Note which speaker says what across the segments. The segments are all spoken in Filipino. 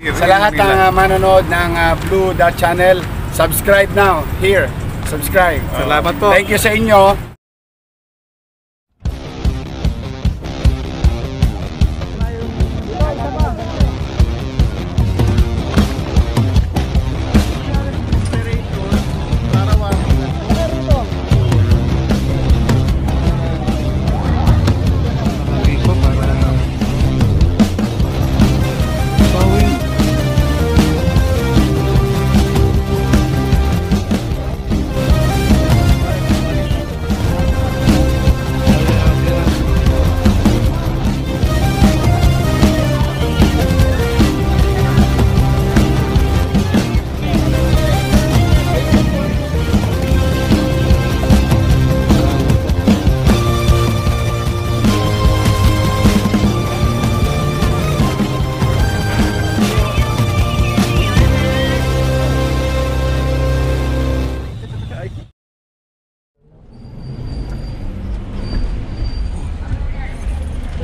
Speaker 1: Sa lahat ng manonood ng Blue Dot Channel, subscribe now, here, subscribe.
Speaker 2: Salamat po.
Speaker 1: Thank you sa inyo.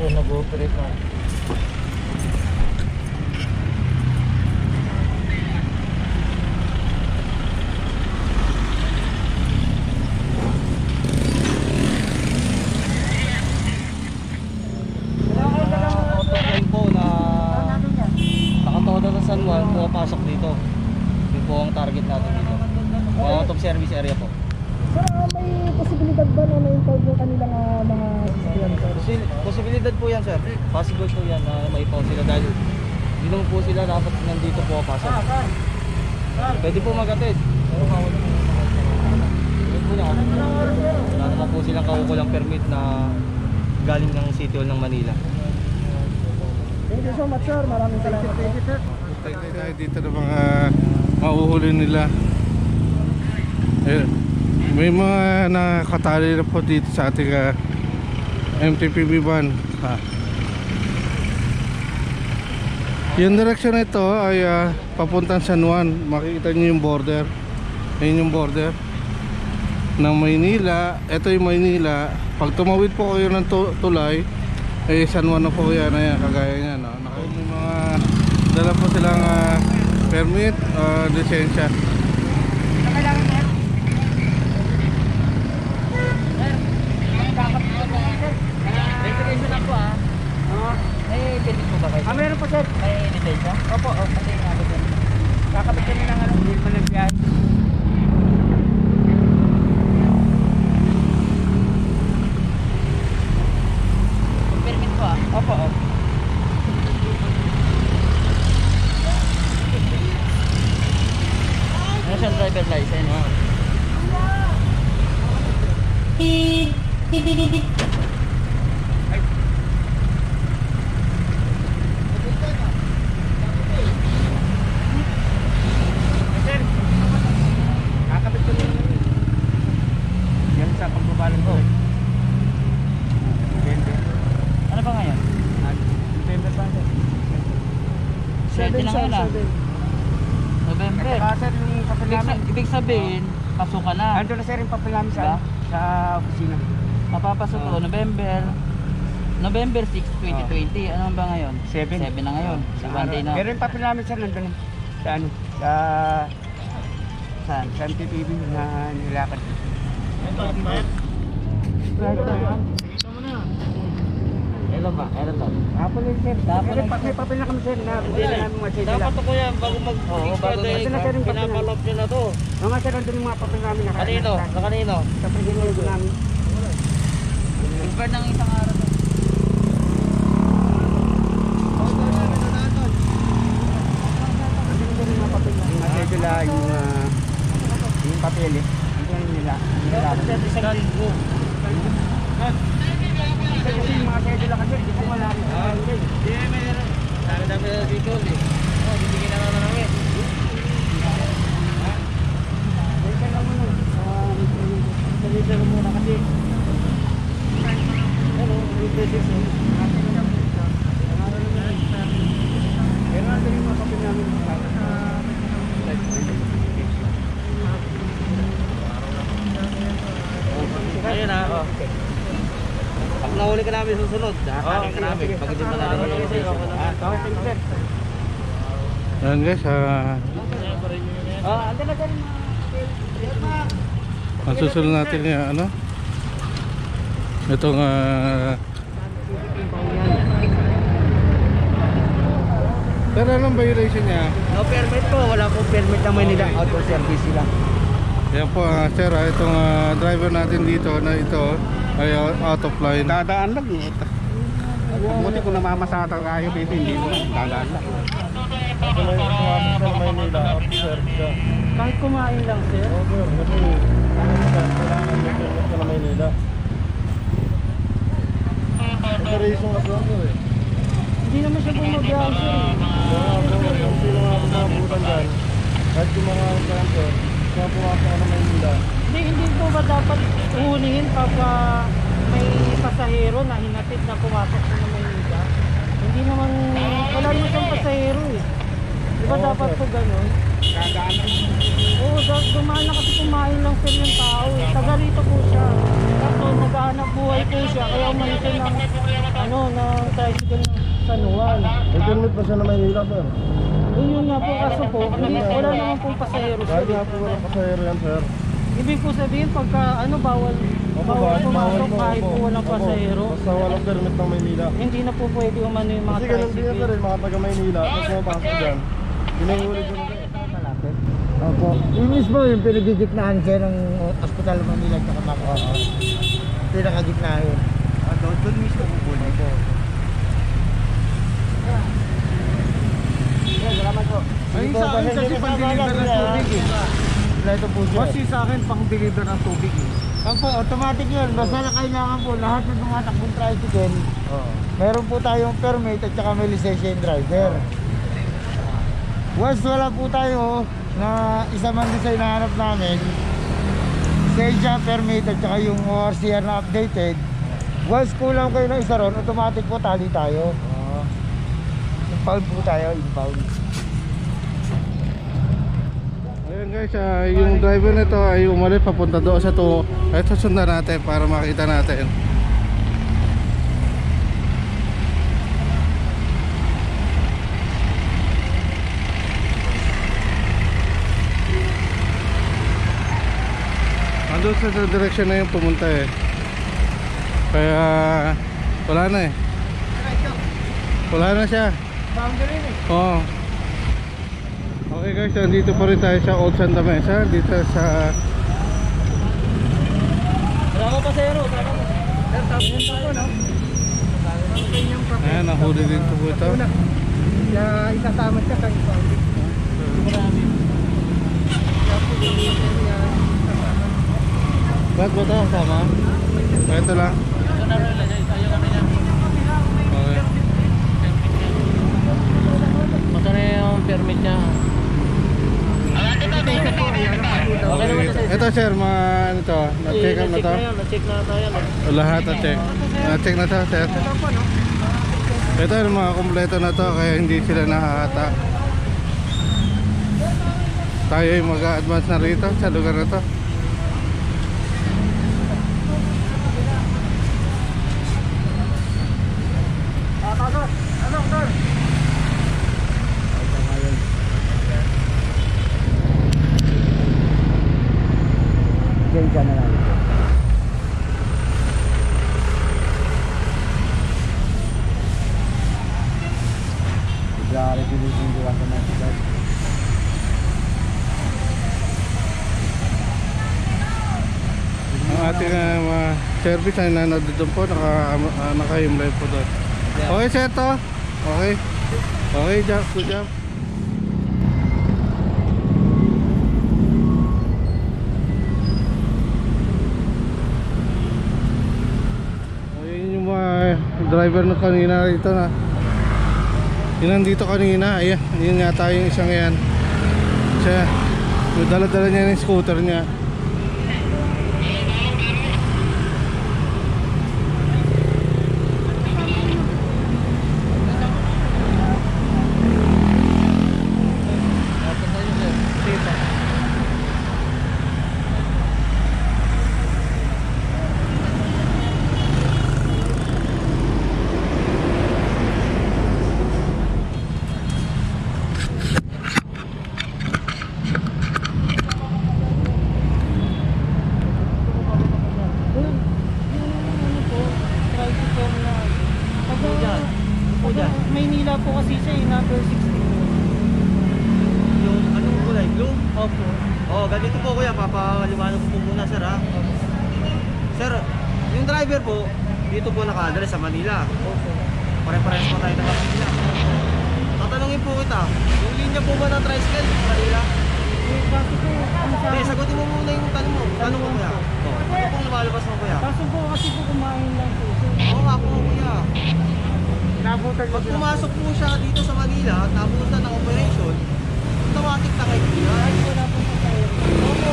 Speaker 3: Nag-operate na. Autoplane po na nakatoda sa San Juan, pumapasok dito. Yun po ang target natin dito. Out of service area po.
Speaker 4: Sir, may posibilidad ba na na-impound yung kanilang mga sasakyan?
Speaker 3: Posibilidad po yan, sir. Possible po yan na maipaw sila dahil hindi naman po sila dapat nandito po pasok. Pwede po mag-atid. Pero bawal po wala naman po silang kaukulang permit na galing ng City Hall ng Manila.
Speaker 4: Thank you so much, sir. Maraming salamat. Thank you, sir.
Speaker 2: Tayo tayo dito ng mga mauhuli nila. Ayun. May mga nakatali na po dito sa ating MTPB van. Yung direksyon na ito ay papuntang San Juan. Makikita nyo yung border. Ayun yung border ng Maynila. Ito yung Maynila. Pag tumawid po kayo ng tulay, ay San Juan na po yan. Ayan, kagaya niya, no? May mga dala po silang permit, lisensya.
Speaker 4: Reservation ako May permit po ba kayo? Meron po, sir. May lisensya? Opo, kasi namin yan. Kakabit kami ng hindi mo ng biyahe. Permit po Opo, National driver license.
Speaker 3: Yan sa pagbabalan ko.
Speaker 4: Ano ba ngayon?
Speaker 3: November pa sir.
Speaker 4: 7 na ngayon November.
Speaker 3: Sir, yung papel namin.
Speaker 4: Ibig sabihin, pasok ka na.
Speaker 3: Ando na sir yung papel namin
Speaker 4: Diba?
Speaker 3: sa opisina.
Speaker 4: Mapapasok ko November 6, 2020. Ano ba ngayon?
Speaker 3: 7.
Speaker 4: 7 na ngayon. Si one day na.
Speaker 3: Pero yung papel namin sir nandun sa ano?
Speaker 4: Saan?
Speaker 3: Sa MTPB na nilakad.
Speaker 4: Kailan ba? Kailan to?
Speaker 3: Hapon yun sir.
Speaker 4: Hapon
Speaker 3: Pero
Speaker 4: yun,
Speaker 3: may papel na kami sir na
Speaker 4: Hindi na.
Speaker 3: namin mga sila.
Speaker 5: Dapat ako yan bago
Speaker 4: Oo, bago
Speaker 5: mag-fix
Speaker 3: Kasi na sir yung papel namin.
Speaker 5: pinapalop nyo na to.
Speaker 3: Mga sir nandun yung mga papel namin
Speaker 5: Kanino? Sa kanino?
Speaker 3: Sa presidente namin.
Speaker 4: Over ng isang araw to.
Speaker 3: Kasi yung mga papel namin. Mga sila yung papel Yung nila.
Speaker 5: Isang linggo.
Speaker 3: Kasi yung mga sila kasi hindi ko wala rin.
Speaker 5: Hindi, meron. Dami na dito eh. Bibigyan na namin.
Speaker 3: Dito lang muna kasi. Pero nandun yung mga papel namin.
Speaker 5: Ayun na. Pag nahuli ka namin susunod, nakakain ka namin. Pag hindi mo namin
Speaker 3: Okay, sir.
Speaker 2: Ayan guys,
Speaker 4: Ando na dyan.
Speaker 2: ang susunod natin yung ano, itong pero anong violation niya?
Speaker 4: No permit po, wala pong permit ng Manila. Auto service sila.
Speaker 2: Yan po sir, itong driver natin dito na ito ay out of line.
Speaker 1: Dadaan lang eh. Buti kung namamasata kayo dito, hindi mo dadaan lang.
Speaker 4: Kahit kumain lang, sir. Hindi naman siya bumabiyahe, sir.
Speaker 3: Kahit yung mga kantor, kaya pumasok ka na Maynila.
Speaker 4: Hindi po ba dapat uhulihin pagka may pasahero na hinatid na pumasok sa Manila? Hindi naman, wala naman siyang pasahero eh. Di ba dapat po ganun? Oo, dumaan na kasi kumain lang sir yung tao eh. Taga rito po siya. Kaso naghahanap buhay po siya. Kaya umalis siya ng, ng tricycle ng San Juan.
Speaker 3: May permit pa siya na Maynila, sir?
Speaker 4: Yun nga po, kaso po, wala naman pong pasahero sir.
Speaker 3: Kahit nga po walang pasahero yan, sir.
Speaker 4: Ibig po sabihin pagka bawal pumasok kahit po walang pasahero.
Speaker 3: Basta walang permit ng Maynila.
Speaker 4: Hindi na po pwede umano yung mga
Speaker 3: Kasi ganun din yan, sir,
Speaker 4: tricycle.
Speaker 3: mga taga Maynila. Tapos mapasok dyan. Pinahuli ko na sir.
Speaker 6: Opo. Yung mismo yung pinagigitnaan siya ng Hospital Manila at saka Macau. Pinakagitnaan yun.
Speaker 1: Doon mismo pupunin.
Speaker 6: Opo. Salamat po.
Speaker 1: Ay, sa akin kasi pang-deliver ng tubig eh.
Speaker 6: Ito po siya.
Speaker 1: Kasi sa akin pang-deliver ng tubig eh.
Speaker 6: Opo, automatic yun. Basta na kailangan po lahat ng mga takbong tricycle. Meron po tayong permit at saka may lisensya yung driver. Once wala po tayo na isa man din sa hinahanap namin, lisensya, permit at saka yung ORCR na updated, once kulang kayo ng isa ron, automatic po tali tayo. Impound po tayo, impound.
Speaker 2: Ayan guys, yung driver nito ay umalis papunta doon sa to. Ay susundan natin para makita natin. Andun sa direction na yung pumunta eh. Kaya wala na eh. Wala na siya. Oo. Okay guys, nandito pa rin tayo sa Old Santa Mesa. Dito sa
Speaker 4: Wala ko pasahero.
Speaker 2: ayan, nahuli din po ito.
Speaker 6: Isasama siya kay impound.
Speaker 2: Ba't ba ito? Sama? Ito lang. Okay.
Speaker 5: Magkano yung permit niya?
Speaker 2: Okay. Ito sir, ano to? Na-check up na to?
Speaker 5: Na-check na tayo.
Speaker 2: Lahat na-check. Na-check na to sir. Ito yung mga kompleto na to, kaya hindi sila nakahata. Tayo ay mag-advance na rito sa lugar na to.
Speaker 6: Lisensya na lang. Grabe, pilitin ko ako na sila.
Speaker 2: Ang ating service ay nanood doon po, naka-live po doon. Okay sir to? Okay. Okay, good job. Ayun yung mga driver na kanina rito na yun nandito kanina. Ayan, yun nga tayo yung isang yan. Siya, dala-dala niya yung scooter niya.
Speaker 3: ganito po kuya, papaliwanag ko po muna sir ha. Sir, yung driver po, dito po naka-address sa Manila. Pare-pares po tayo ng Manila. Tatanungin po kita, yung linya po ba ng tricycle sa Manila?
Speaker 4: Eh, kaso po, ang
Speaker 3: Hindi,
Speaker 4: sabi,
Speaker 3: sagutin mo muna yung tanong mo. Tanong mo kuya. Ano pong lumalabas mo kuya?
Speaker 4: kaso po kasi po kumain lang po sir.
Speaker 3: Oo nga po kuya.
Speaker 6: Nabutan mo
Speaker 3: Pag pumasok po siya dito sa Manila at nabutan ng operation, automatic na kayo kuya.
Speaker 4: Wala po pasahero.
Speaker 3: Opo.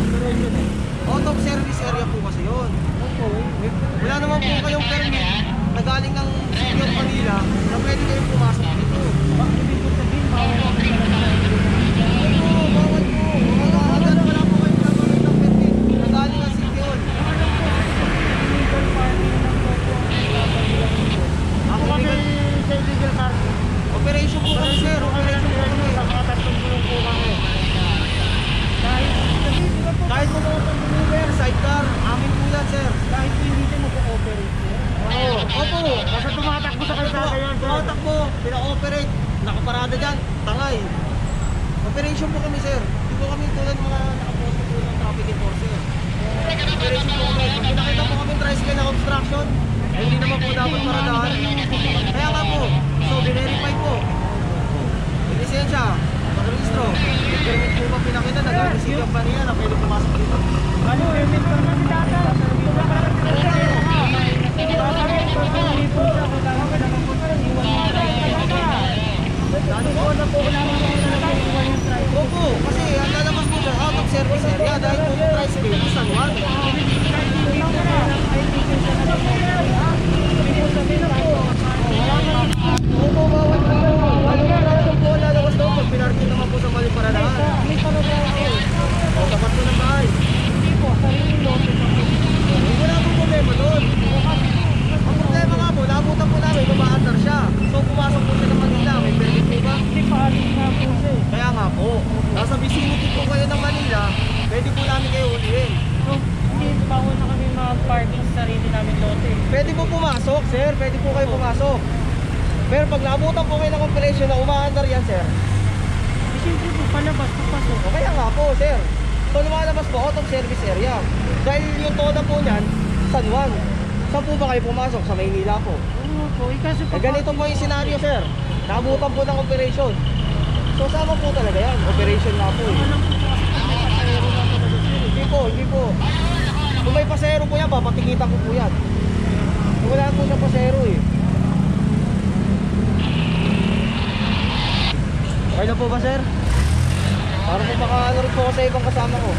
Speaker 4: Diretso na.
Speaker 3: Out of service area po kasi yun.
Speaker 4: Opo,
Speaker 3: Wala naman po kayong permit na galing ng City of Manila na pwede kayong pumasok dito.
Speaker 4: bakit ibig ko sabihin, bawal ako talaga.
Speaker 3: Oo, bawal po. Agad wala po kayong gagamit ng permit na galing ng City Hall.
Speaker 4: Illegal farming lang po po ang nagbabagilan dito.
Speaker 3: Ako
Speaker 6: kami
Speaker 3: kami,
Speaker 6: sa illegal parking.
Speaker 3: operation po kami sir, operation po kami.
Speaker 6: Sa mga tatlong gulong po kami.
Speaker 4: Kahit, kasi di ba po,
Speaker 3: Kahit mo mga pag-deliver, sidecar, amin po yan sir.
Speaker 4: kahit po hindi siya mag-ooperate sir.
Speaker 6: Oo.
Speaker 3: Opo,
Speaker 6: Basta tumatakbo sa kalsada yan, sir.
Speaker 3: tumatakbo, pina-operate, nakaparada dyan, tangay. Operation po kami sir. Hindi po kami tulad mga nakaposto po ng traffic enforcer. Operation po kami. Pag nakita po kami tricycle na obstruction, eh, hindi naman po dapat paradahan. Kaya nga po, so verify po. May lisensya, mag-registro. May permit po ba pinakita na gawin si City of Manila na pwede pumasok dito?
Speaker 4: Ano, permit pa naman data. Hindi po siya, kailangan ko naman po iwan yung tricycle.
Speaker 3: Ano po na po naman
Speaker 4: Iwan yung tricycle.
Speaker 3: Opo, kasi ang lalabas po dyan out of service area dahil po yung tricycle is San Juan. Opo, bawal po. Ano na lang po lalabas daw pag pinarking naman po sa mali paradahan. O, tapat po ng bahay. Wala po problema doon. Ang problema nga po, naabutan po namin, lumaandar siya. So pumasok po siya ng Manila, may permit po ba? Kaya nga po, nasa vicinity po kayo ng Manila, pwede po namin kayo ulihin.
Speaker 4: Bawal na kami mag-parking sa sarili namin lote.
Speaker 3: Pwede po pumasok, sir, pwede po kayo pumasok. Pero pag naabutan po kayo ng operation na umaandar yan, sir.
Speaker 4: Siyempre po, palabas, papasok.
Speaker 3: O kaya nga po, sir. So lumalabas po out of service area. Dahil yung toda po niyan, San Juan. Saan po ba kayo pumasok? Sa Maynila po.
Speaker 4: Oo po, kaso
Speaker 3: Eh ganito po yung senaryo, sir. Naabutan po ng operation. So sama po talaga yan. Operation nga po.
Speaker 4: Alam ko po kasi kung may pasahero lang talaga sir.
Speaker 3: Hindi po, hindi po. Kung may pasero po yan, papatikitan ko po yan. Wala po sa pasero eh. Okay na po ba, sir? Para po baka ano rin po ako sa ibang kasama ko.